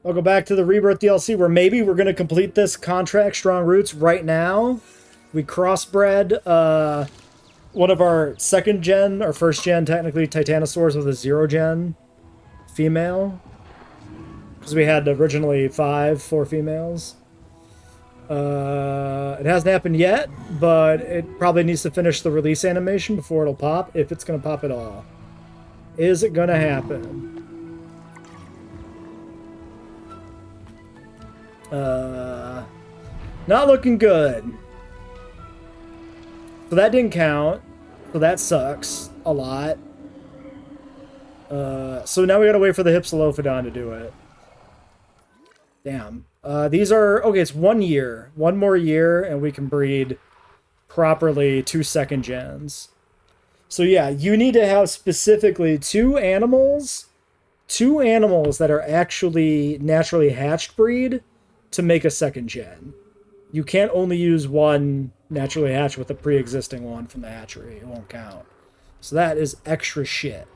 I'll go back to the Rebirth DLC where maybe we're going to complete this contract, Strong Roots, right now. We crossbred one of our second gen, or first gen, technically, Titanosaurs with a 0 gen female. Because we had originally 4 females. It hasn't happened yet, but it probably needs to finish the release animation before it'll pop, if it's going to pop at all. Is it going to happen? Not looking good. So that didn't count. So that sucks a lot. So now we gotta wait for the Hypsilophodon to do it. Damn. These are... Okay, it's 1 year. 1 more year, and we can breed properly 2 second gens. So yeah, you need to have specifically 2 animals that are actually naturally hatched breed to make a second gen. You can't only use 1 naturally hatched with a pre-existing one from the hatchery. It won't count. So that is extra shit.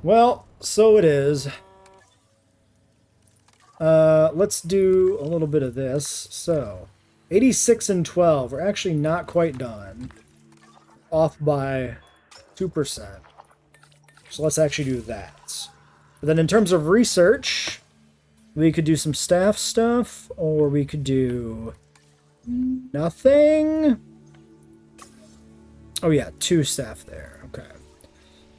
Well, so it is. Let's do a little bit of this. So, 86 and 12. We're actually not quite done. Off by 2%. So let's actually do that. But then in terms of research, we could do some staff stuff, or we could do nothing. Oh yeah, 2 staff there. Okay.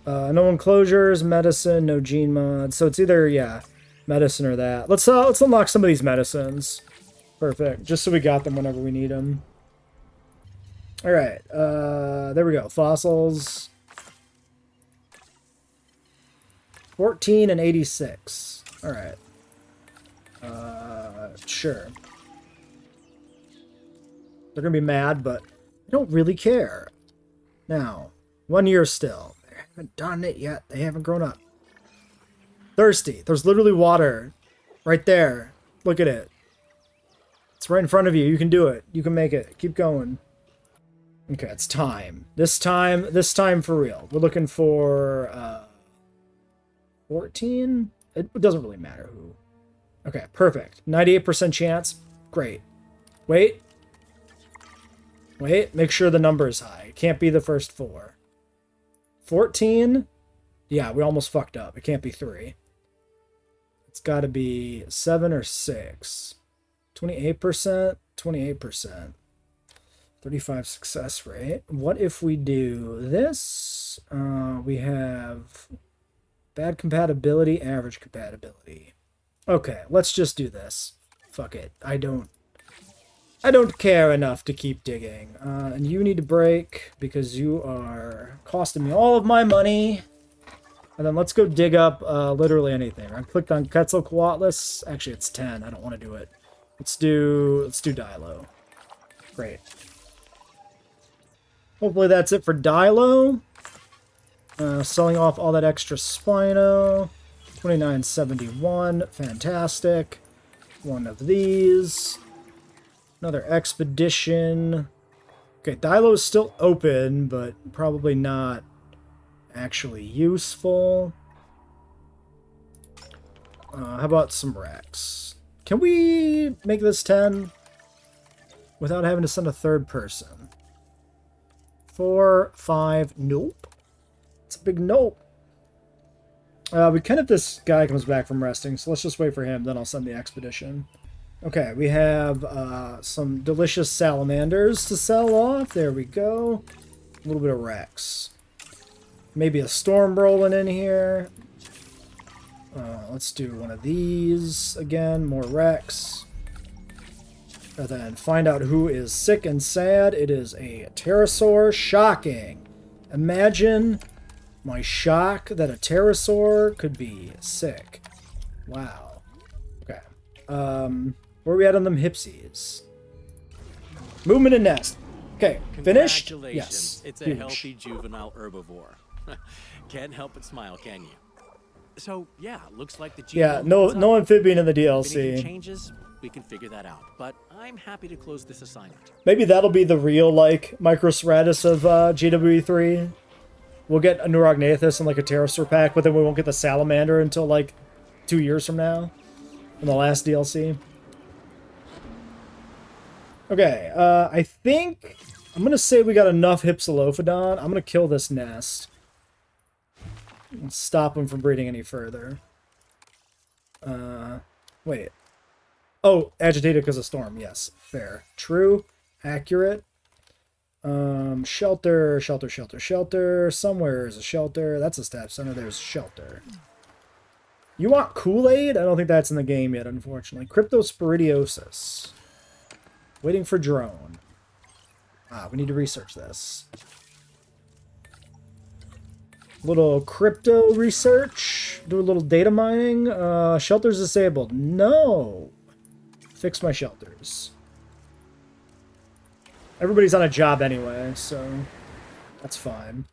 No enclosures, medicine, no gene mods. So it's either, yeah, medicine or that. Let's unlock some of these medicines. Perfect. Just so we got them whenever we need them. All right. There we go. Fossils. 14 and 86. All right. Sure. They're going to be mad, but I don't really care. Now, 1 year still. They haven't done it yet. They haven't grown up. Thirsty. There's literally water right there. Look at it. It's right in front of you. You can do it. You can make it. Keep going. Okay, it's time. This time for real. We're looking for 14? It doesn't really matter who. Okay, perfect. 98% chance. Great. Wait. Wait, make sure the number is high. It can't be the first 4. 14? Yeah, we almost fucked up. It can't be 3. It's got to be 7 or 6. 28%? 28%. 35 success rate. What if we do this? We have bad compatibility, average compatibility. Okay, let's just do this. Fuck it. I don't care enough to keep digging. And you need to break because you are costing me all of my money. And then let's go dig up literally anything. I clicked on Quetzalcoatlus. Actually, it's 10. I don't want to do it. Let's do Dilo. Great. Hopefully that's it for Dilo. Selling off all that extra Spino. 2971. Fantastic. One of these. Another expedition. Okay, Dilo is still open, but probably not actually useful. How about some Rex? Can we make this 10 without having to send a third person? 4, 5, nope. It's a big nope. We can if this guy comes back from resting, so let's just wait for him, then I'll send the expedition. Okay, we have some delicious salamanders to sell off. There we go. A little bit of Rex. Maybe a storm rolling in here. Let's do one of these again. More Rex. And then find out who is sick and sad. It is a pterosaur. Shocking. Imagine my shock that a pterosaur could be sick. Wow. Okay. Where are we at on them hipsies? Movement and nest. Okay, finished? Congratulations. Yes. It's a Huge. healthy juvenile herbivore. Can't help but smile, can you? So, yeah, looks like the Yeah, no amphibian in the If anything DLC. changes, we can figure that out. But I'm happy to close this assignment. Maybe that'll be the real, like, Microstratus of JWE3. We'll get a Neurognathus and, like, a Pterosaur pack, but then we won't get the Salamander until, like, 2 years from now. In the last DLC. Okay, I think... I'm gonna say we got enough Hypsilophodon. I'm gonna kill this nest. And stop him from breeding any further. Wait. Oh, agitated because of storm. Yes, fair. True. Accurate. Shelter, shelter, shelter, shelter. Somewhere is a shelter. That's a staff center. There's shelter. You want Kool-Aid? I don't think that's in the game yet, unfortunately. Cryptosporidiosis. Waiting for drone. Ah, we need to research this. Little crypto research. Do a little data mining. Shelters disabled. No. Fix my shelters. Everybody's on a job anyway, so that's fine.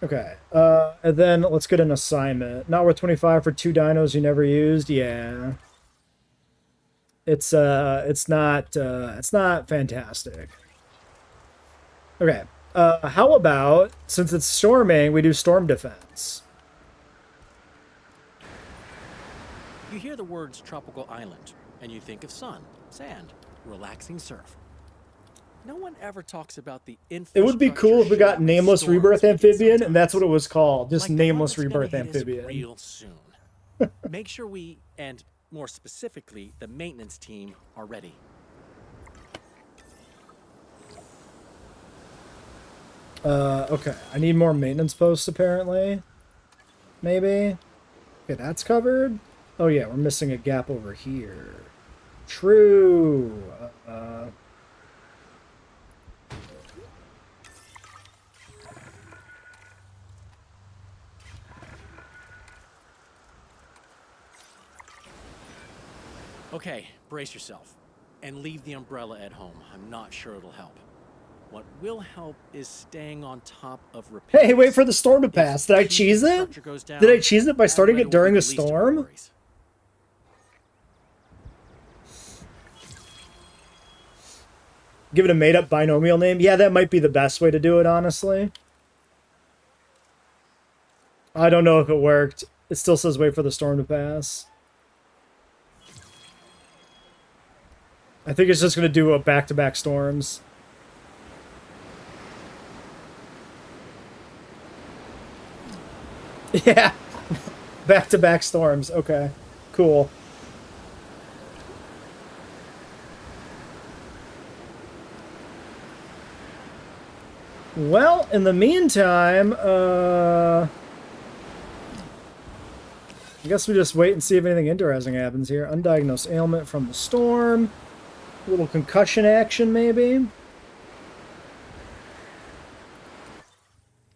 Okay. And then let's get an assignment. Not worth 25 for 2 dinos you never used. Yeah. It's not fantastic. Okay. How about, since it's storming, we do storm defense? You hear the words tropical island, and you think of sun, sand, relaxing surf. No one ever talks about the It would be cool if we got Nameless Rebirth Amphibian, and that's what it was called. Just like Nameless Rebirth Amphibian. Real soon. Make sure we, and more specifically, the maintenance team, are ready. Okay. I need more maintenance posts, apparently. Maybe. Okay, that's covered. Oh, yeah, we're missing a gap over here. True. Okay, brace yourself. And leave the umbrella at home. I'm not sure it'll help. What will help is staying on top of repairs. Hey, wait for the storm to pass. Did I cheese it? Did I cheese it by starting it during the storm? Give it a made-up binomial name? Yeah, that might be the best way to do it, honestly. I don't know if it worked. It still says wait for the storm to pass. I think it's just going to do a back-to-back storms. Yeah. Back-to-back storms. Okay. Cool. Well, in the meantime, I guess we just wait and see if anything interesting happens here. Undiagnosed ailment from the storm. A little concussion action, maybe.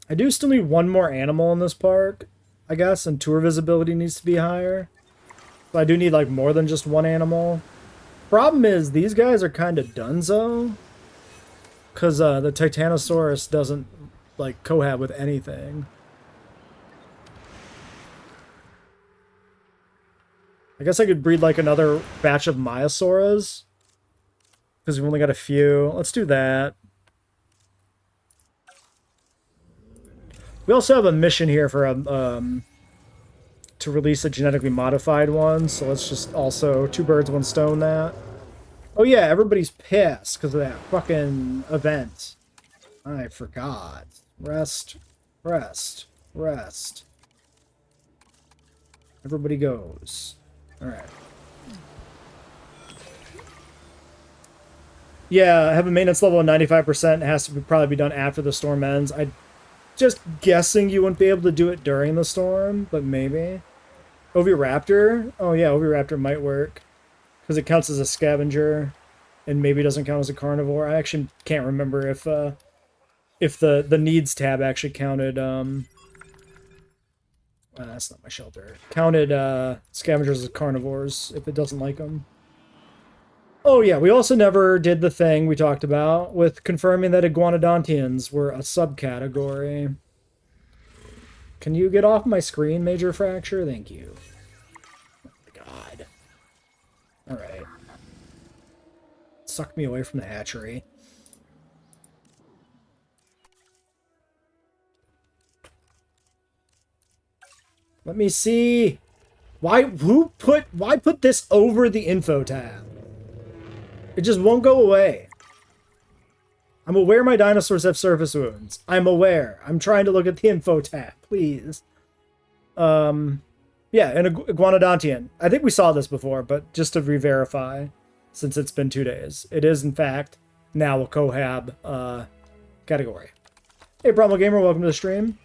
I do still need one more animal in this park, I guess, and tour visibility needs to be higher. So I do need, like, more than just one animal. Problem is, these guys are kind of donezo. Because the Titanosaurus doesn't, like, cohab with anything. I guess I could breed, like, another batch of Myosauras. Because we've only got a few. Let's do that. We also have a mission here for to release a genetically modified one, so let's just also 2 birds, 1 stone that. Oh yeah, everybody's pissed because of that fucking event. I forgot. Rest, rest, rest. Everybody goes. Alright. Yeah, I have a maintenance level of 95%. It has to probably be done after the storm ends. I'm just guessing you wouldn't be able to do it during the storm, but maybe. Oviraptor? Oh yeah, Oviraptor might work. Because it counts as a scavenger, and maybe doesn't count as a carnivore. I actually can't remember if the needs tab actually counted, that's not my shelter. Counted scavengers as carnivores, if it doesn't like them. Oh yeah, we also never did the thing we talked about with confirming that iguanodontians were a subcategory. Can you get off my screen, Major Fracture? Thank you. Oh my god. Alright. Suck me away from the hatchery. Let me see. Why put this over the info tab? It just won't go away. I'm aware my dinosaurs have surface wounds. I'm aware. I'm trying to look at the info tab, please. Yeah, an iguanodontian. I think we saw this before, but just to re-verify, since it's been 2 days, it is in fact now a cohab category. Hey, Primal Gamer, welcome to the stream.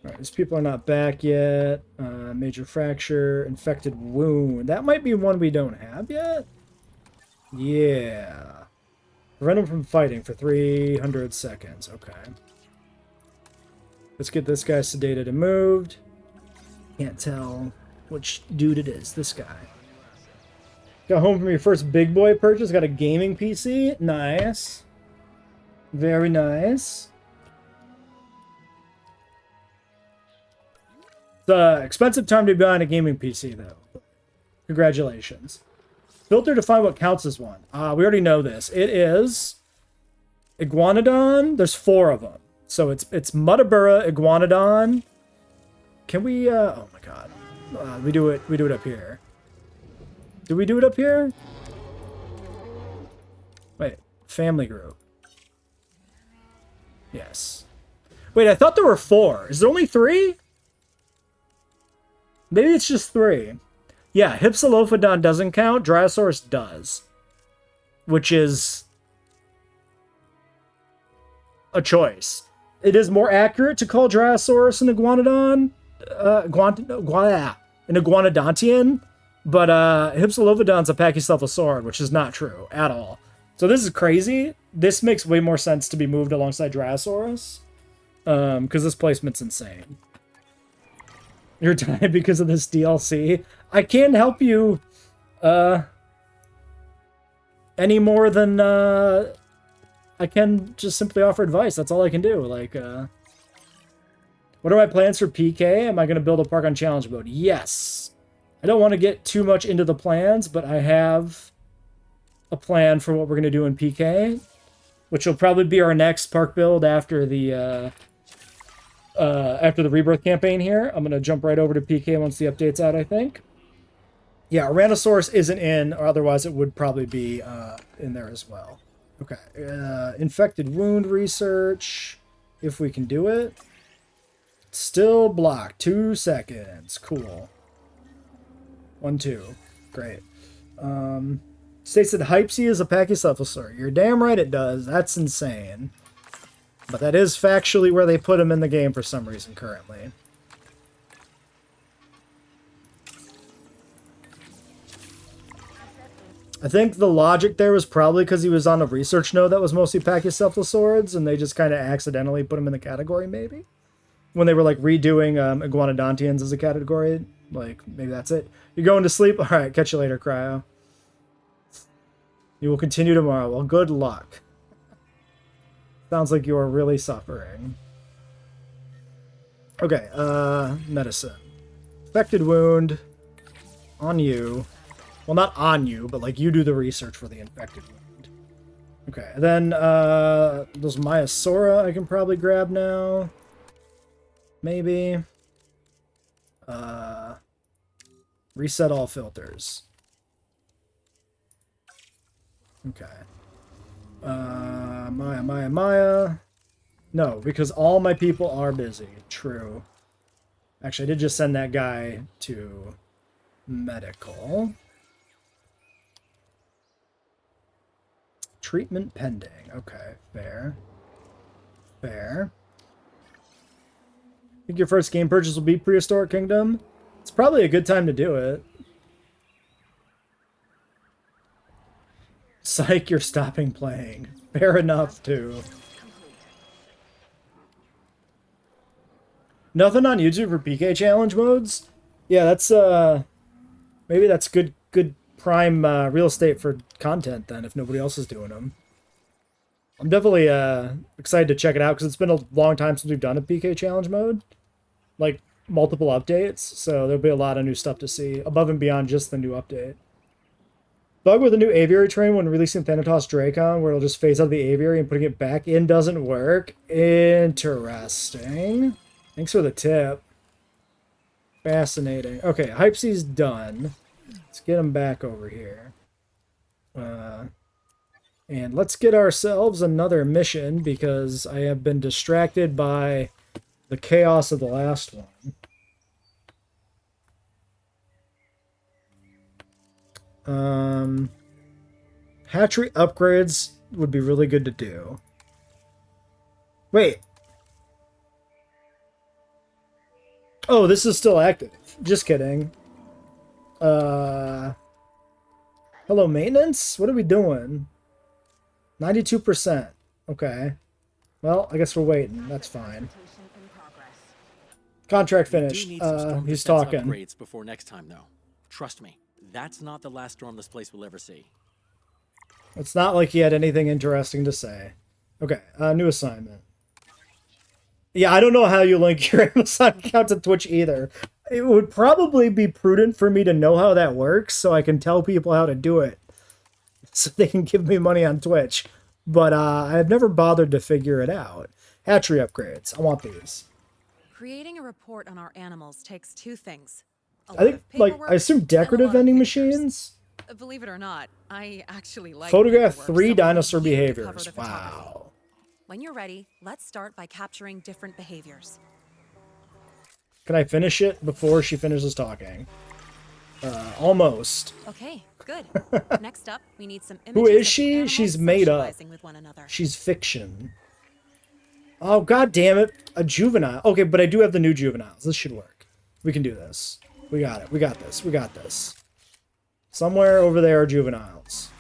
Alright, these people are not back yet. Major fracture, infected wound. That might be one we don't have yet. Yeah. Prevent him from fighting for 300 seconds. Okay. Let's get this guy sedated and moved. Can't tell which dude it is. This guy. Got home from your first big boy purchase. Got a gaming PC. Nice. Very nice. It's an expensive time to be buying a gaming PC, though. Congratulations. Filter to find what counts as one. We already know this. It is Iguanodon. There's 4 of them. So it's Mutabura, Iguanodon. Can we, oh my god. We do it up here. Do we do it up here? Wait, family group. Yes. Wait, I thought there were 4. Is there only 3? Maybe it's just 3. Yeah, Hypsilophodon doesn't count. Dryosaurus does. Which is a choice. It is more accurate to call Dryosaurus an Iguanodon. An Iguanodontian. But Hypsilophodon's a Pachycephalosaurid, which is not true at all. So this is crazy. This makes way more sense to be moved alongside Dryosaurus. Because this placement's insane. You're dying because of this DLC. I can't help you any more than I can just simply offer advice. That's all I can do. Like, what are my plans for PK? Am I going to build a park on challenge mode? Yes. I don't want to get too much into the plans, but I have a plan for what we're going to do in PK, which will probably be our next park build after the Rebirth campaign here. I'm going to jump right over to PK once the update's out, I think. Yeah, Tyrannosaurus isn't in, or otherwise it would probably be in there as well. Okay, infected wound research, if we can do it. Still blocked, 2 seconds, cool. 1, 2, great. States that Hypsy is a Pachycephalosaurid. You're damn right it does, that's insane. But that is factually where they put him in the game for some reason currently. I think the logic there was probably because he was on a research node that was mostly Pachycephalosaurids, and they just kind of accidentally put him in the category, maybe? When they were, like, redoing Iguanodontians as a category. Like, maybe that's it. You're going to sleep? Alright, catch you later, Cryo. You will continue tomorrow. Well, good luck. Sounds like you are really suffering. Okay, medicine. Infected wound. On you. Well, not on you, but like you do the research for the infected wound. Okay, then those Myosaura I can probably grab now. Maybe. Reset all filters. Okay. Maya. No, because all my people are busy. True. Actually, I did just send that guy to medical. Treatment pending. Okay, fair. Fair. Think your first game purchase will be Prehistoric Kingdom? It's probably a good time to do it. Psych, you're stopping playing. Fair enough, too. Nothing on YouTube for PK challenge modes? Yeah, that's, maybe that's good prime real estate for content, then, if nobody else is doing them. I'm definitely, excited to check it out, because it's been a long time since we've done a PK challenge mode. Like, multiple updates, so there'll be a lot of new stuff to see above and beyond just the new update. Bug with a new aviary train when releasing Thanatos Dracon, where it'll just phase out the aviary and putting it back in doesn't work. Interesting. Thanks for the tip. Fascinating. Okay, Hypsy's done. Let's get him back over here. And let's get ourselves another mission because I have been distracted by the chaos of the last one. Hatchery upgrades would be really good to do. Wait. Oh, this is still active. Just kidding. Hello, maintenance? What are we doing? 92%. Okay. Well, I guess we're waiting. That's fine. Contract finished. He's talking. Upgrades before next time, though. Trust me, that's not the last storm this place will ever see. It's not like he had anything interesting to say. Okay, new assignment. Yeah, I don't know how you link your Amazon account to Twitch either. It would probably be prudent for me to know how that works so I can tell people how to do it. So they can give me money on Twitch. But I've never bothered to figure it out. Hatchery upgrades. I want these. Creating a report on our animals takes two things. I think, like, I assume decorative vending machines? Believe it or not, I actually like Photograph paperwork, 3 so dinosaur we need to cover behaviors. the photography. Wow. When you're ready, let's start by capturing different behaviors. Can I finish it before she finishes talking? Almost. Okay, good. Next up, we need some images Who is of the she? animals She's made up. socializing with one another. She's fiction. Oh, god damn it. A juvenile. Okay, but I do have the new juveniles. This should work. We can do this. We got it. We got this. We got this. Somewhere over there are juveniles.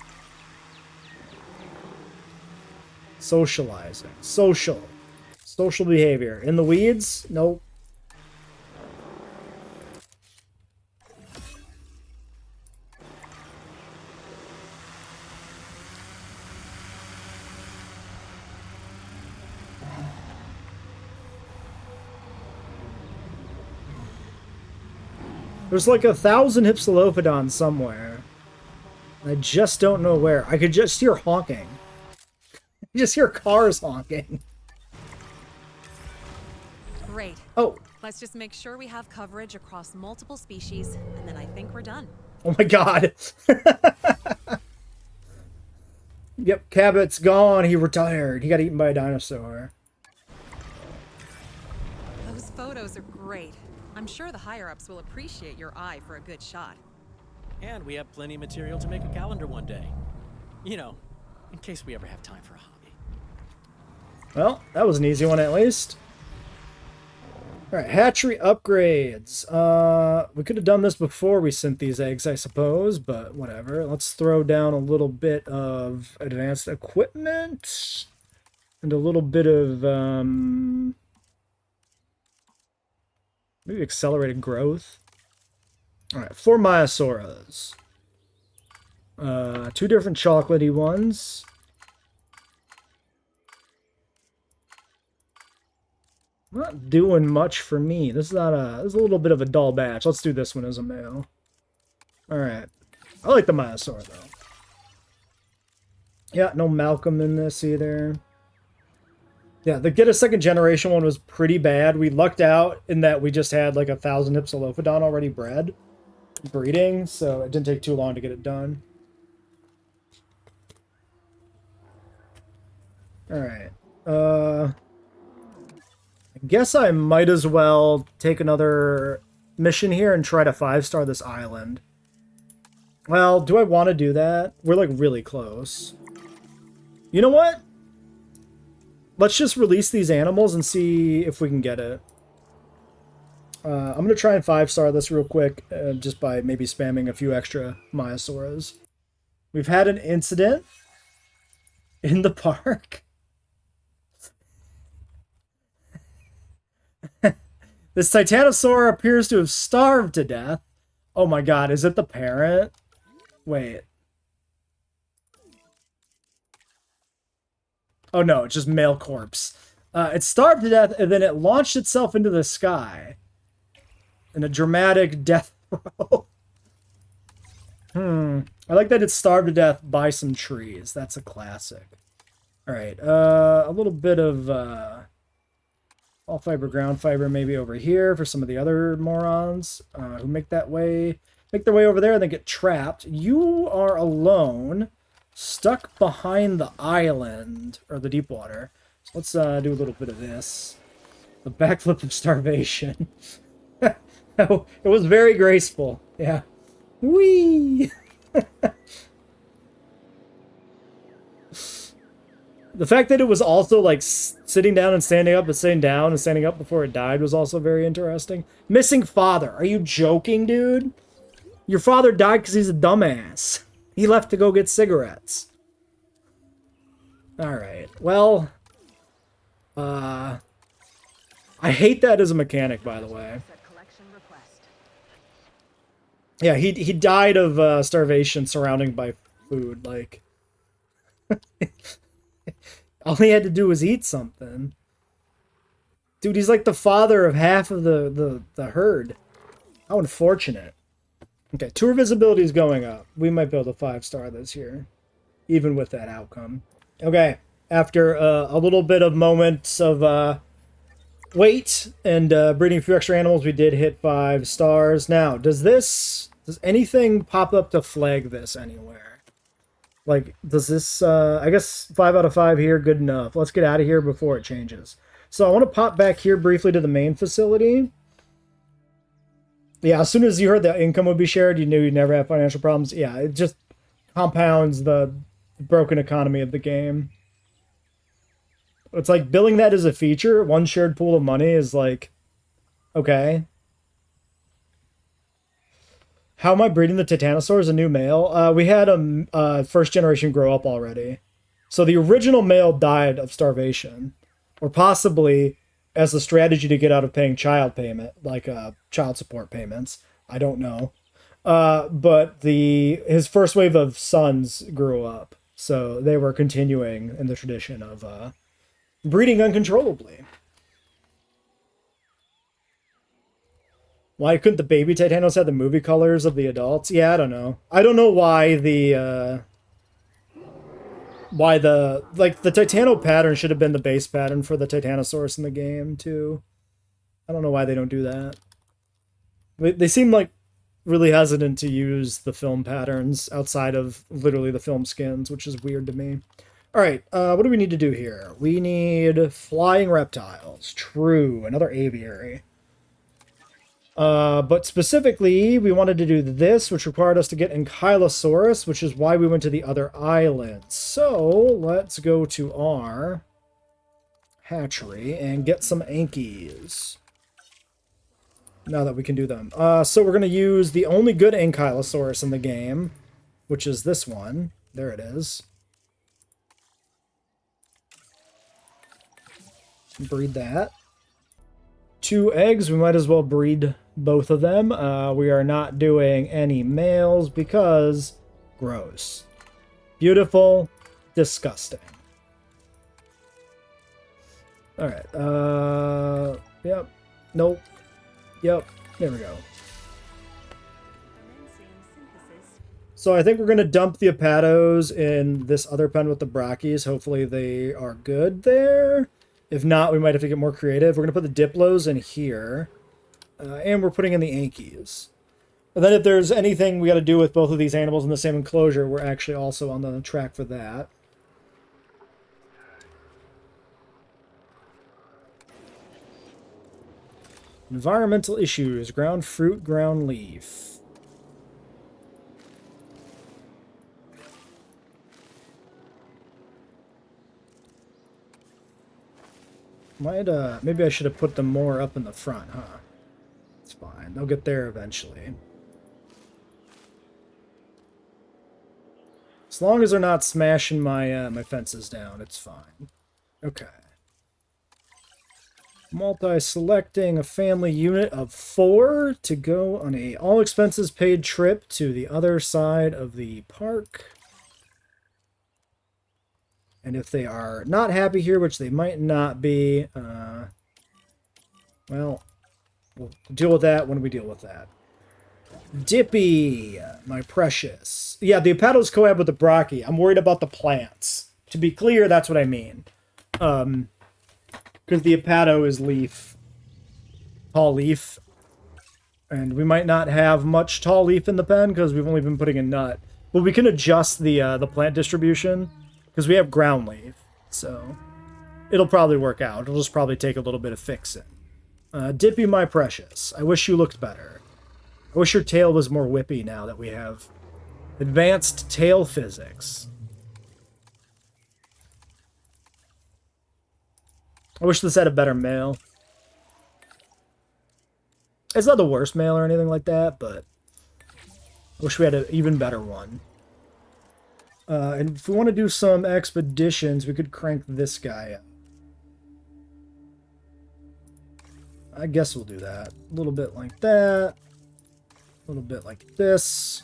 Socializing. Social. Social behavior. In the weeds? Nope. There's like 1,000 Hypsilophodons somewhere. I just don't know where. I could just hear honking. I just hear cars honking. Great. Oh. Let's just make sure we have coverage across multiple species, and then I think we're done. Oh my god. Yep, Cabot's gone. He retired. He got eaten by a dinosaur. Those photos are great. I'm sure the higher-ups will appreciate your eye for a good shot. And we have plenty of material to make a calendar one day. You know, in case we ever have time for a hobby. Well, that was an easy one at least. Alright, hatchery upgrades. We could have done this before we sent these eggs, I suppose, but whatever. Let's throw down a little bit of advanced equipment. And a little bit of, maybe accelerated growth. Alright, 4 Myosauras. 2 different chocolatey ones. Not doing much for me. This is this is a little bit of a dull batch. Let's do this one as a male. Alright. I like the Myosaur though. Yeah, no Malcolm in this either. Yeah, the get a second generation one was pretty bad. We lucked out in that we just had like 1,000 Hypsilophodon already bred. Breeding, so it didn't take too long to get it done. Alright. I guess I might as well take another mission here and try to 5-star this island. Well, do I want to do that? We're like really close. You know what? Let's just release these animals and see if we can get it. I'm going to try and 5-star this real quick, just by maybe spamming a few extra Myosauras. We've had an incident in the park. This Titanosaur appears to have starved to death. Oh my god, is it the parent? Wait. Oh no, it's just male corpse. It starved to death and then it launched itself into the sky. in a dramatic death row. I like that it's starved to death by some trees. That's a classic. All right, a little bit of all fiber, ground fiber, maybe over here for some of the other morons who make their way over there and then get trapped. You are alone, stuck behind the island or the deep water. So let's do a little bit of this. The backflip of starvation. It was very graceful. Yeah. Whee! The fact that it was also like sitting down and standing up, but sitting down and standing up before it died was also very interesting. Missing father. Are you joking, dude? Your father died because he's a dumbass. He left to go get cigarettes. Alright. Well, I hate that as a mechanic, by the way. Yeah, he died of starvation surrounding by food. Like, all he had to do was eat something. Dude, he's like the father of half of the herd. How unfortunate. Okay, tour visibility is going up. We might be able to 5-star this here, even with that outcome. Okay, after a little bit of moments of wait and breeding a few extra animals, we did hit 5 stars. Now, does anything pop up to flag this anywhere? Like, does this, I guess 5 out of 5 here, good enough. Let's get out of here before it changes. So I want to pop back here briefly to the main facility. Yeah, as soon as you heard that income would be shared, you knew you'd never have financial problems. Yeah, it just compounds the broken economy of the game. It's like billing that as a feature, one shared pool of money is like, okay. How am I breeding the Titanosaurs? A new male? We had a first generation grow up already. So the original male died of starvation. Or possibly as a strategy to get out of paying child payment, like child support payments. I don't know. But his first wave of sons grew up. So they were continuing in the tradition of breeding uncontrollably. Why couldn't the baby Titanos have the movie colors of the adults? Yeah, I don't know. I don't know why the Titano pattern should have been the base pattern for the Titanosaurus in the game, too. I don't know why they don't do that. They seem like really hesitant to use the film patterns outside of literally the film skins, which is weird to me. Alright, what do we need to do here? We need flying reptiles. True, another aviary. But specifically, we wanted to do this, which required us to get Ankylosaurus, which is why we went to the other islands. So, let's go to our hatchery and get some Ankies. Now that we can do them. So we're going to use the only good Ankylosaurus in the game, which is this one. There it is. Breed that. 2 eggs, we might as well breed both of them. We are not doing any males because gross. Beautiful, disgusting. Alright, yep, nope, yep, there we go. So I think we're going to dump the Apatos in this other pen with the Brachys. Hopefully they are good there. If not, we might have to get more creative. We're going to put the Diplos in here. And we're putting in the Ankies. And then if there's anything we got to do with both of these animals in the same enclosure, we're actually also on the track for that. Environmental issues. Ground fruit, ground leaf. Maybe I should have put them more up in the front, huh? It's fine. They'll get there eventually. As long as they're not smashing my my fences down, it's fine. Okay. Multi-selecting a family unit of 4 to go on a all-expenses-paid trip to the other side of the park. And if they are not happy here, which they might not be, well, We'll deal with that when we deal with that. Dippy, my precious. Yeah, the Hepatos cohab with the Brachy. I'm worried about the plants. To be clear, that's what I mean. Because the Hepato is leaf. Tall leaf. And we might not have much tall leaf in the pen because we've only been putting a nut. But we can adjust the plant distribution because we have ground leaf. So it'll probably work out. It'll just probably take a little bit of fixing. Dippy, my precious. I wish you looked better. I wish your tail was more whippy now that we have advanced tail physics. I wish this had a better male. It's not the worst male or anything like that, but I wish we had an even better one. And if we want to do some expeditions, we could crank this guy up. I guess we'll do that. A little bit like that. A little bit like this.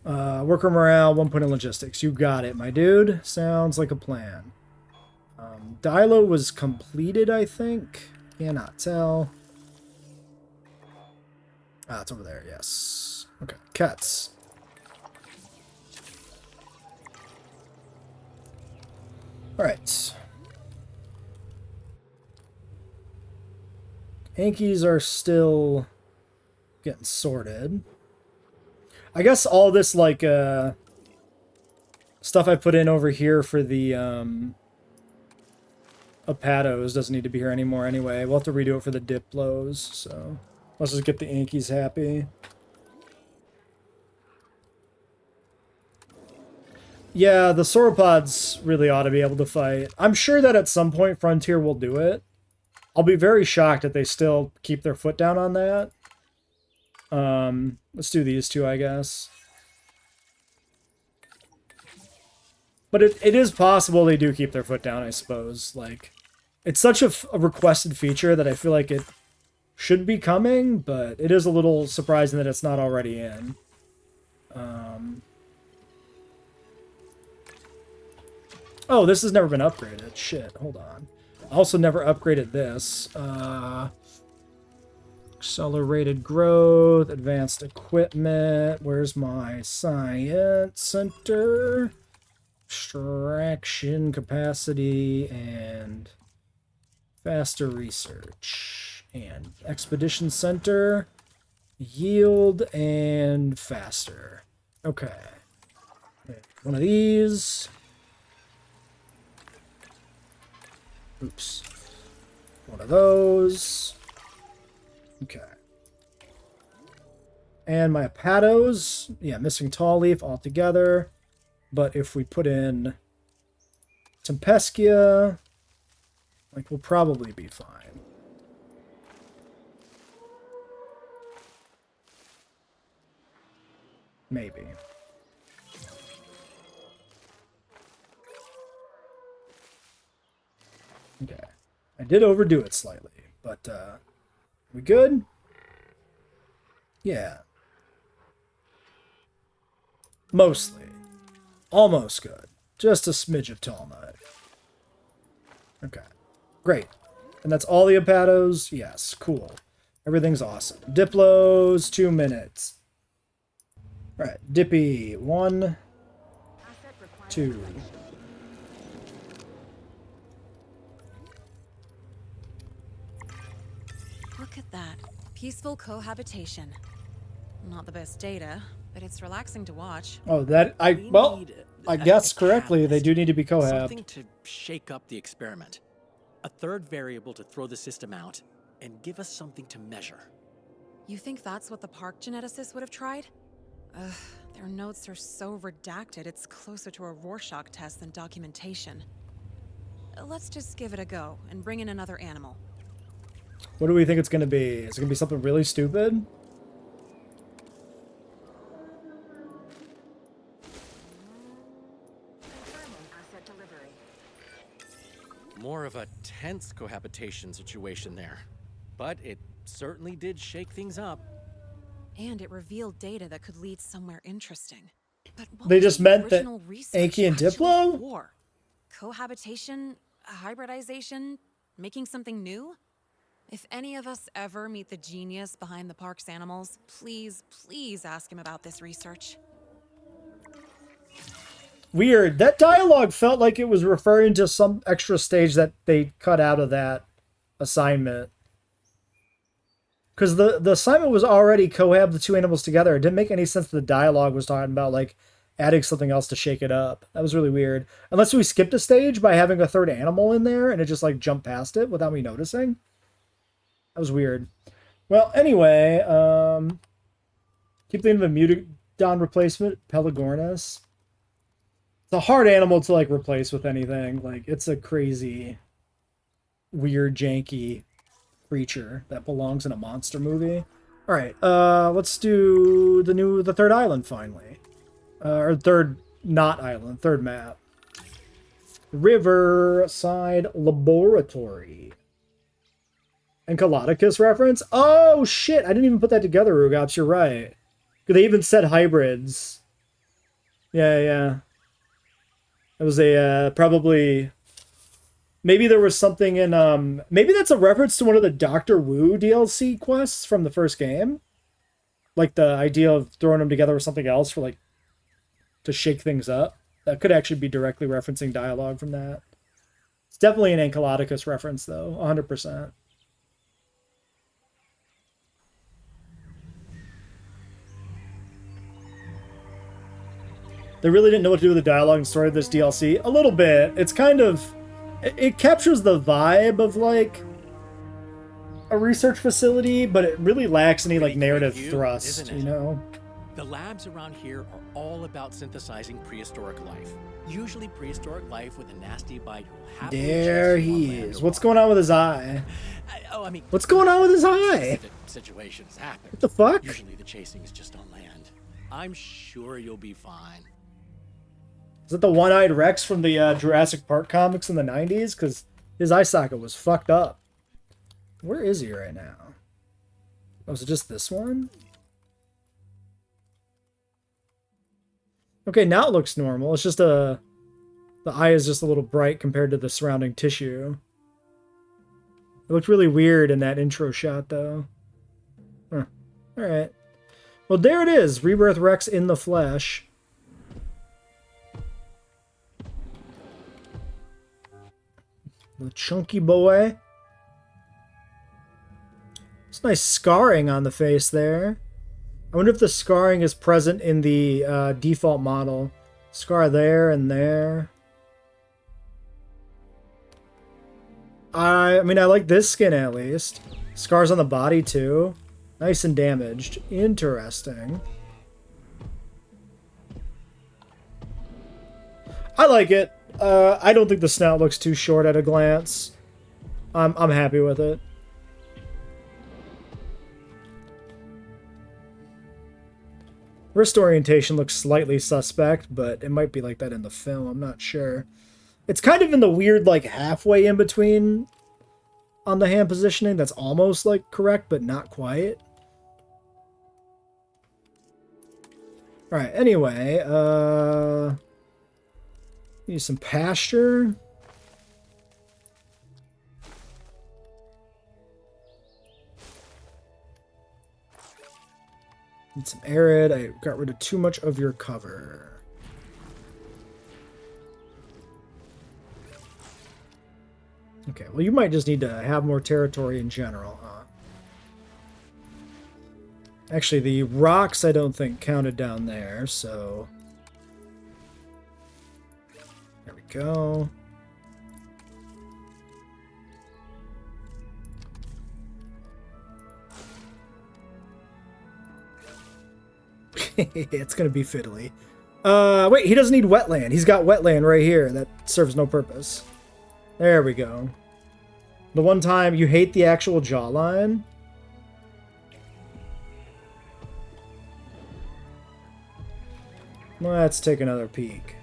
Worker morale, 1 point in logistics. You got it, my dude. Sounds like a plan. Dilo was completed, I think. Cannot tell. Ah, it's over there, yes. Okay, cats. Alright. Hankies are still getting sorted. I guess all this, like, stuff I put in over here for the, Hepatos doesn't need to be here anymore anyway. We'll have to redo it for the Diplos, so let's just get the Yankees happy. Yeah, the sauropods really ought to be able to fight. I'm sure that at some point Frontier will do it. I'll be very shocked if they still keep their foot down on that. Let's do these two, I guess. But it is possible they do keep their foot down, I suppose. Like, it's such a requested feature that I feel like it should be coming, but it is a little surprising that it's not already in. Oh, this has never been upgraded. Shit, hold on. I also never upgraded this. Accelerated growth, advanced equipment. Where's my science center? Extraction capacity and faster research. And expedition center, yield and faster. Okay. One of these. Oops. One of those. Okay. And my Hepatos, yeah, missing tall leaf altogether. But if we put in Tempeschia, like, we'll probably be fine. Maybe. Okay. I did overdo it slightly, but, we good? Yeah. Mostly. Almost good. Just a smidge of tall nut. Okay. Great. And that's all the Hepatos? Yes. Cool. Everything's awesome. Diplos, 2 minutes. Alright. Dippy, 1, 2. Look at that. Peaceful cohabitation. Not the best data, but it's relaxing to watch. Oh, that I guess correctly. They do need to be cohabbed. Something to shake up the experiment. A third variable to throw the system out and give us something to measure. You think that's what the park geneticists would have tried? Ugh, their notes are so redacted, it's closer to a Rorschach test than documentation. Let's just give it a go and bring in another animal. What do we think it's going to be? Is it going to be something really stupid? More of a tense cohabitation situation there. But it certainly did shake things up. And it revealed data that could lead somewhere interesting. But what They was just the meant that original research Anki and actually Diplo? for? Cohabitation? Hybridization? Making something new? If any of us ever meet the genius behind the park's animals, please, please ask him about this research. Weird. That dialogue felt like it was referring to some extra stage that they cut out of that assignment. Because the assignment was already cohab the two animals together. It didn't make any sense that the dialogue was talking about, like, adding something else to shake it up. That was really weird. Unless we skipped a stage by having a third animal in there and it just, like, jumped past it without me noticing. That was weird. Well, anyway, keep thinking of a Mutadon replacement, Pelagornis. It's a hard animal to, like, replace with anything. Like, it's a crazy, weird, janky creature that belongs in a monster movie. All right, let's do the third island finally. Or third, not island, third map. Riverside Laboratory. Enceladicus reference? Oh, shit. I didn't even put that together, Rugops. You're right. They even said hybrids. Yeah. It was a, probably... Maybe there was something in, maybe that's a reference to one of the Dr. Wu DLC quests from the first game. Like the idea of throwing them together with something else for, like, to shake things up. That could actually be directly referencing dialogue from that. It's definitely an Enceladicus reference, though. 100%. They really didn't know what to do with the dialogue and story of this DLC. A little bit. It's kind of... It captures the vibe of, like, a research facility, but it really lacks any, like, narrative thrust, you know? The labs around here are all about synthesizing prehistoric life. Usually prehistoric life with a nasty bite who will happily There chase you on he land is. or What's water. going on with his eye? I mean... What's going on with his eye? Specific situations happen. What the fuck? Usually the chasing is just on land. I'm sure you'll be fine. Is it the one-eyed Rex from the Jurassic Park comics in the 90s? Because his eye socket was fucked up. Where is he right now? Oh, is it just this one? Okay, now it looks normal. It's just the eye is just a little bright compared to the surrounding tissue. It looked really weird in that intro shot, though. Huh. Alright. Well, there it is. Rebirth Rex in the flesh. The chunky boy. It's nice scarring on the face there. I wonder if the scarring is present in the default model. Scar there and there. I mean, I like this skin at least. Scars on the body too. Nice and damaged. Interesting. I like it. I don't think the snout looks too short at a glance. I'm happy with it. Wrist orientation looks slightly suspect, but it might be like that in the film. I'm not sure. It's kind of in the weird, like, halfway in between on the hand positioning. That's almost, like, correct, but not quite. Alright, anyway, need some pasture. Need some arid. I got rid of too much of your cover. Okay, well, you might just need to have more territory in general, huh? Actually, the rocks I don't think counted down there, so... There we go. It's gonna be fiddly. Wait, he doesn't need wetland. He's got wetland right here. That serves no purpose. There we go. The one time you hate the actual jawline. Let's take another peek.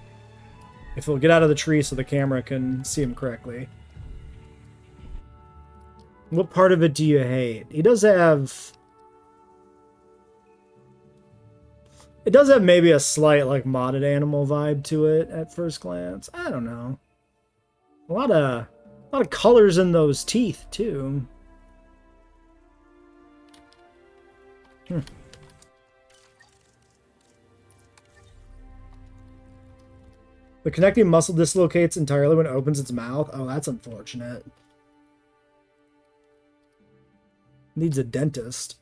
If he'll get out of the tree so the camera can see him correctly. What part of it do you hate? He does have... It does have maybe a slight, like, modded animal vibe to it at first glance. I don't know. A lot of colors in those teeth, too. The connecting muscle dislocates entirely when it opens its mouth. Oh, that's unfortunate. Needs a dentist.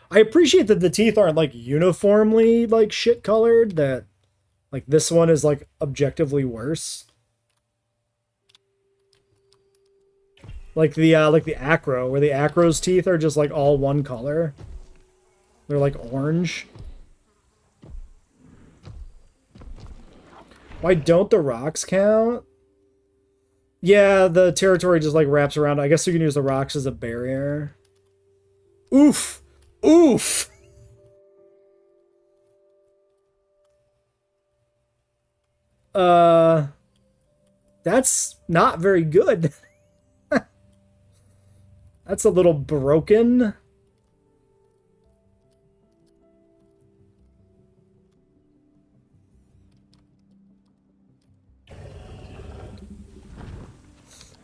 I appreciate that the teeth aren't like uniformly like shit colored, that like this one is like objectively worse. Like the acro, where the acro's teeth are just like all one color. They're like orange. Why don't the rocks count? Yeah, the territory just like wraps around. I guess you can use the rocks as a barrier. Oof! Oof! That's not very good. That's a little broken.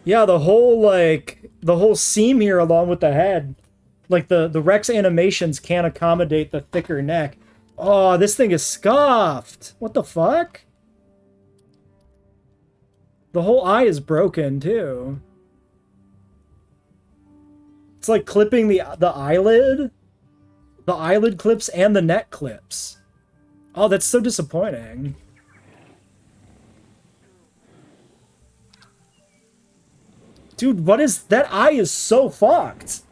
Yeah, the whole seam here along with the head. Like the Rex animations can't accommodate the thicker neck. Oh, this thing is scuffed. What the fuck? The whole eye is broken too. It's like clipping the eyelid. The eyelid clips and the neck clips. Oh, that's so disappointing. Dude, what is... That eye is so fucked.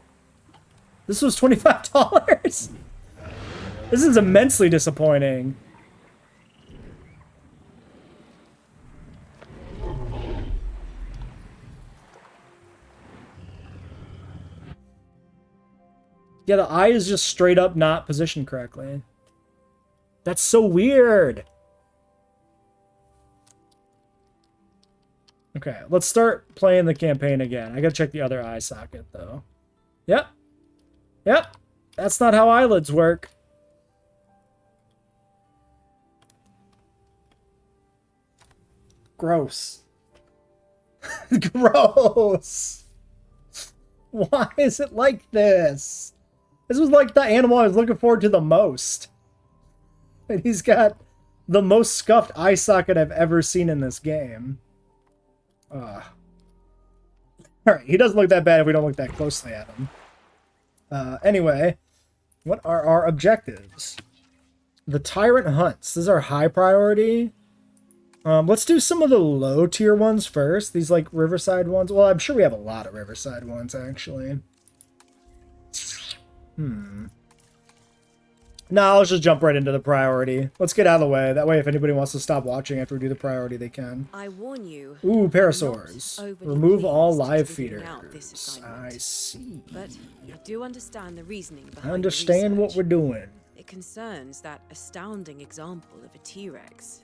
This was $25. This is immensely disappointing. Yeah, the eye is just straight up not positioned correctly. That's so weird. Okay, let's start playing the campaign again. I gotta check the other eye socket, though. Yep. Yep. That's not how eyelids work. Gross. Gross. Why is it like this? This was like the animal I was looking forward to the most. And he's got the most scuffed eye socket I've ever seen in this game. Alright, he doesn't look that bad if we don't look that closely at him. Anyway, what are our objectives? The Tyrant Hunts. This is our high priority. Let's do some of the low tier ones first. These like Riverside ones. Well, I'm sure we have a lot of Riverside ones, actually. No, let's just jump right into the priority. Let's get out of the way. That way, if anybody wants to stop watching after we do the priority, they can. I warn you. Ooh, parasaurs. Remove all live feeders. I see. But I do understand the reasoning behind I understand what we're doing. It concerns that astounding example of a T-Rex.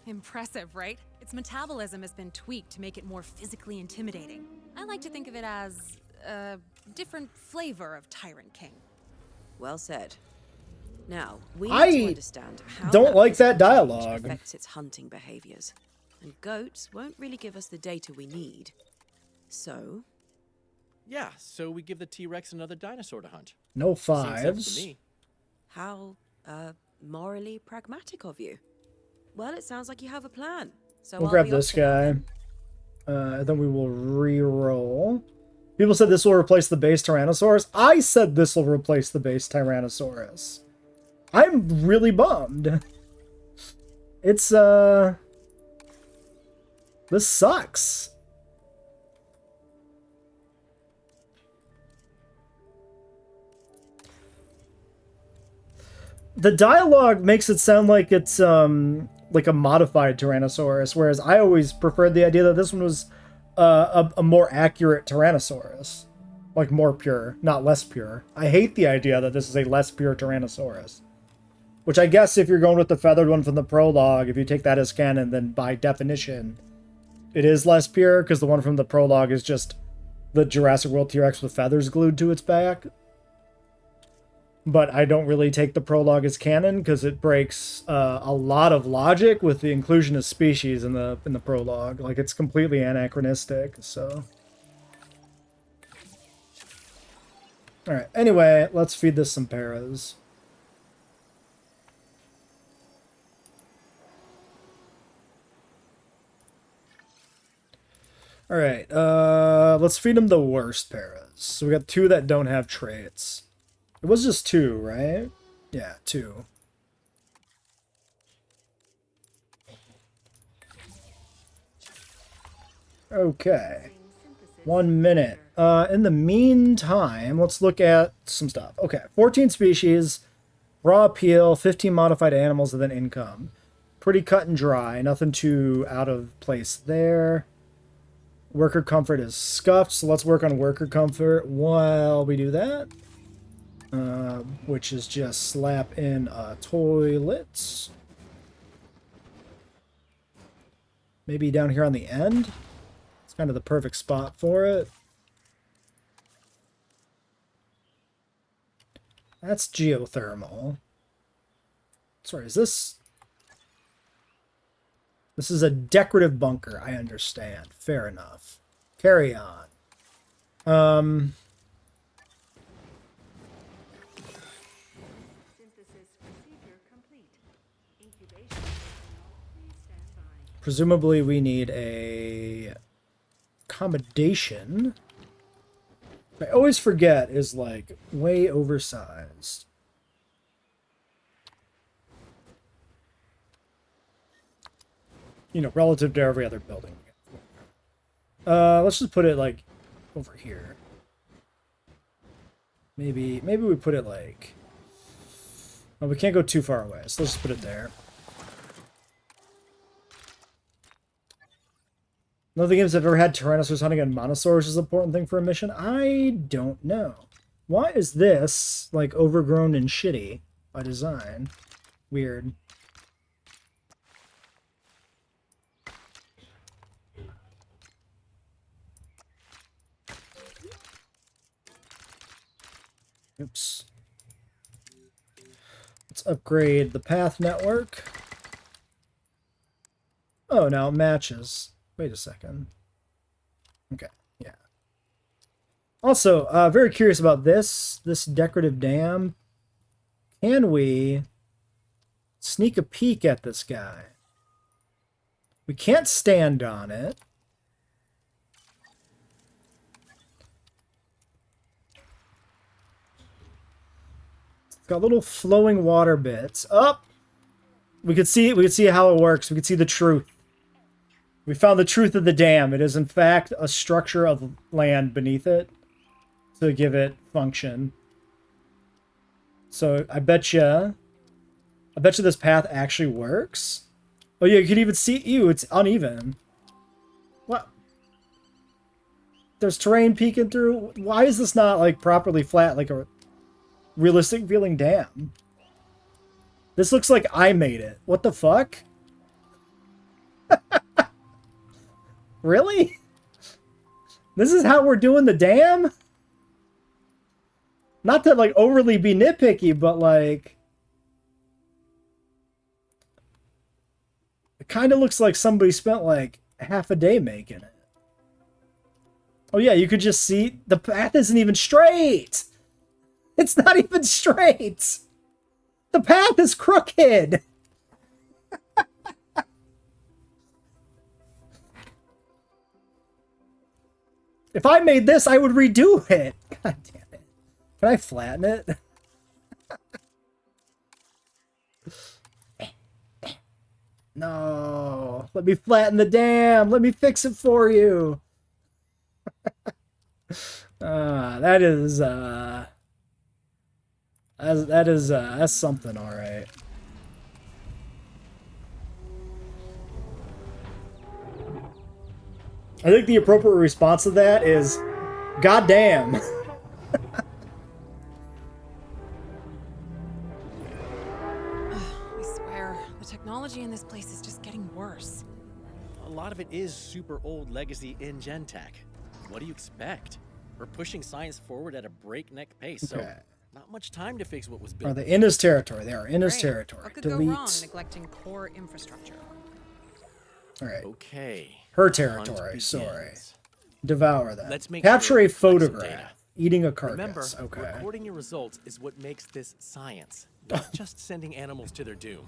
Impressive, right? Its metabolism has been tweaked to make it more physically intimidating. I like to think of it as a different flavor of Tyrant King. Well said. Now, we need to understand how don't like that dialogue. Affects its hunting behaviors. And goats won't really give us the data we need. So? Yeah, so we give the T-Rex another dinosaur to hunt. No Seems sense fives. to me. How, morally pragmatic of you. Well, it sounds like you have a plan. So We'll I'll grab be off this to that guy. then. Then we will re-roll. People said this will replace the base Tyrannosaurus. I said this will replace the base Tyrannosaurus. I'm really bummed. It's, this sucks. The dialogue makes it sound like it's, like a modified Tyrannosaurus, whereas I always preferred the idea that this one was a more accurate Tyrannosaurus. Like more pure, not less pure. I hate the idea that this is a less pure Tyrannosaurus. Which I guess if you're going with the feathered one from the prologue, if you take that as canon, then by definition, it is less pure, because the one from the prologue is just the Jurassic World T-Rex with feathers glued to its back. But I don't really take the prologue as canon, because it breaks a lot of logic with the inclusion of species in the prologue. Like, it's completely anachronistic, so... Alright, anyway, let's feed this some paras. Alright, let's feed them the worst paras. So we got 2 that don't have traits. It was just 2, right? Yeah, 2. Okay. 1 minute. In the meantime, let's look at some stuff. Okay, 14 species, raw appeal, 15 modified animals, and then income. Pretty cut and dry. Nothing too out of place there. Worker comfort is scuffed, so let's work on worker comfort while we do that. Which is just slap in toilets. Maybe down here on the end. It's kind of the perfect spot for it. That's geothermal. Sorry, is this... This is a decorative bunker, I understand. Fair enough. Carry on. Presumably we need a accommodation. I always forget is like way oversized. You know, relative to every other building. Let's just put it like over here. Maybe we put it like... Oh, we can't go too far away, so let's just put it there. None of the games I've ever had Tyrannosaurus hunting and Monosaurs is an important thing for a mission. I don't know. Why is this, like, overgrown and shitty by design? Weird. Oops. Let's upgrade the path network. Oh, now it matches. Wait a second. Okay, yeah. Also, very curious about this decorative dam. Can we sneak a peek at this guy? We can't stand on it. It's got little flowing water bits. Up. We could see it. We could see how it works. We could see the truth. We found the truth of the dam. It is, in fact, a structure of land beneath it to give it function. So I bet you this path actually works. Oh yeah, you can even see, ew, it's uneven. What? There's terrain peeking through. Why is this not like properly flat, like a realistic feeling dam? This looks like I made it. What the fuck? Really? This is how we're doing the dam? Not to, like, overly be nitpicky, but, like... It kind of looks like somebody spent, like, half a day making it. Oh, yeah, you could just see... The path isn't even straight! It's not even straight! The path is crooked! If I made this, I would redo it. God damn it. Can I flatten it? No. Let me flatten the dam. Let me fix it for you. That's something, all right. I think the appropriate response to that is, God damn. I swear, the technology in this place is just getting worse. A lot of it is super old legacy in Gentech. What do you expect? We're pushing science forward at a breakneck pace, so not much time to fix what was built. Are they in his territory? They are in his territory. What could Delete. go wrong neglecting core infrastructure? All right. Okay. Her territory. Sorry. Devour that. Let's make Capture sure a we collect some photograph. data. Eating a Remember, carcass. Okay. recording your results is what makes this science, not just sending animals to their doom.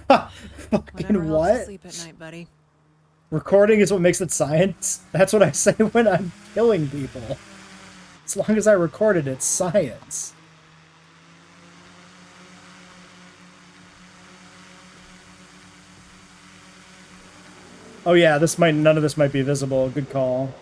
Whatever Fucking helps you what? sleep at night, buddy. Recording is what makes it science? That's what I say when I'm killing people. As long as I record it, it's science. Oh yeah, none of this might be visible. Good call.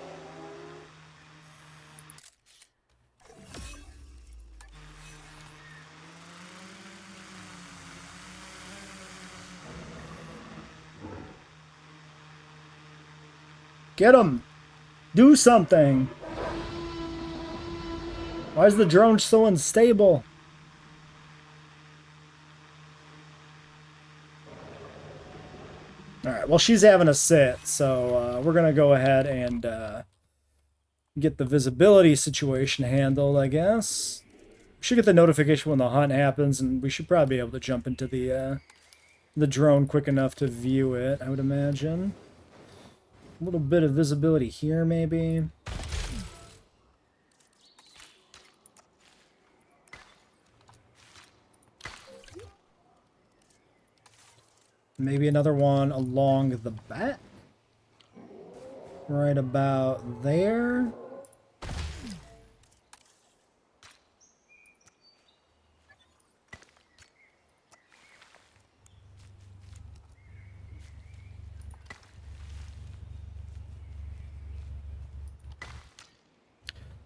Get him! Do something! Why is the drone so unstable? Alright, well she's having a sit, so we're gonna go ahead and get the visibility situation handled, I guess. We should get the notification when the hunt happens, and we should probably be able to jump into the drone quick enough to view it, I would imagine. A little bit of visibility here, maybe. Maybe another one along the back. Right about there.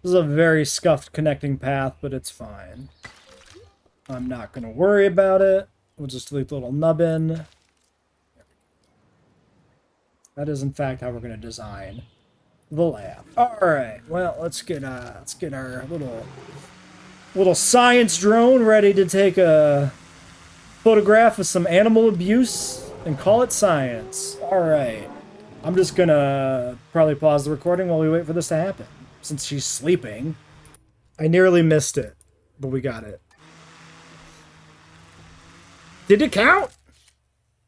This is a very scuffed connecting path, but it's fine. I'm not going to worry about it. We'll just leave the little nubbin. That is, in fact, how we're going to design the lab. All right. Well, let's get our little science drone ready to take a photograph of some animal abuse and call it science. All right. I'm just going to probably pause the recording while we wait for this to happen, since she's sleeping. I nearly missed it, but we got it. Did it count?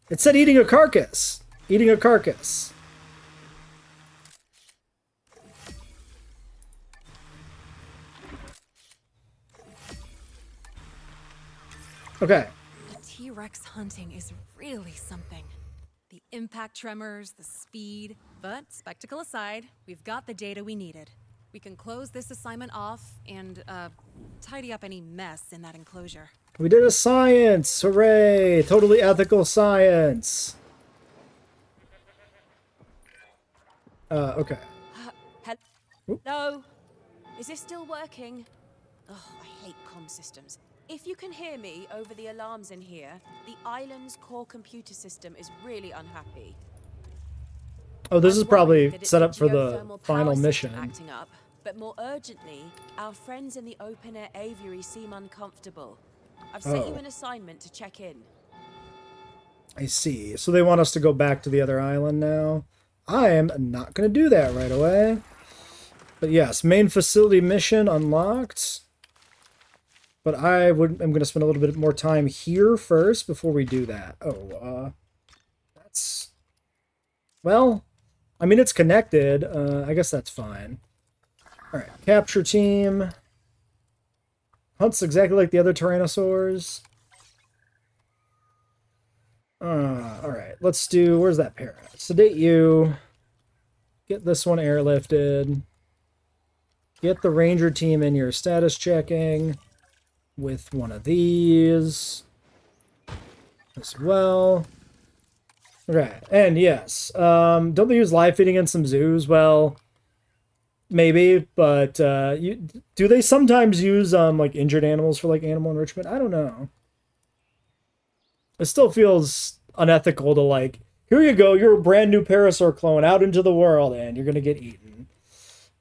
It said eating a carcass. Eating a carcass. Okay. The T-Rex hunting is really something. The impact tremors, the speed. But, spectacle aside, we've got the data we needed. We can close this assignment off and, tidy up any mess in that enclosure. We did a science! Hooray! Totally ethical science! Okay. Hello? Is this still working? Oh, I hate comm systems. If you can hear me over the alarms in here, the island's core computer system is really unhappy. Oh, this is I'm probably worried that it's set up for the geothermal power final system mission. acting up, but more urgently, our friends in the open-air aviary seem uncomfortable. I've sent you an assignment to check in. I see. So they want us to go back to the other island now. I am not going to do that right away. But yes, main facility mission unlocked. But I'm going to spend a little bit more time here first before we do that. Oh, that's... Well, I mean, it's connected. I guess that's fine. All right, capture team. Hunts exactly like the other Tyrannosaurs. All right, let's do... Where's that parrot? Sedate you. Get this one airlifted. Get the ranger team in your status checking with one of these as well. Okay, and yes, don't they use live feeding in some zoos? Well, maybe, but do they sometimes use like injured animals for like animal enrichment? I don't know. It still feels unethical to like, here you go, you're a brand new Parasaur clone out into the world and you're gonna get eaten.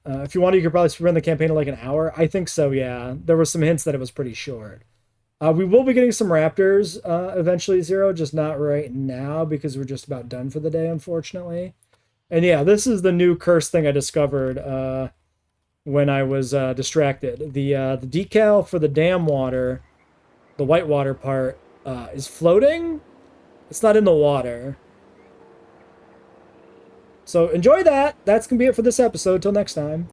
If you want, you could probably run the campaign in like an hour. I think so, yeah. There were some hints that it was pretty short. We will be getting some raptors eventually, Zero, just not right now because we're just about done for the day, unfortunately. And yeah, this is the new curse thing I discovered when I was distracted. The decal for the dam water, the whitewater part, is floating. It's not in the water. So enjoy that. That's going to be it for this episode. Till next time.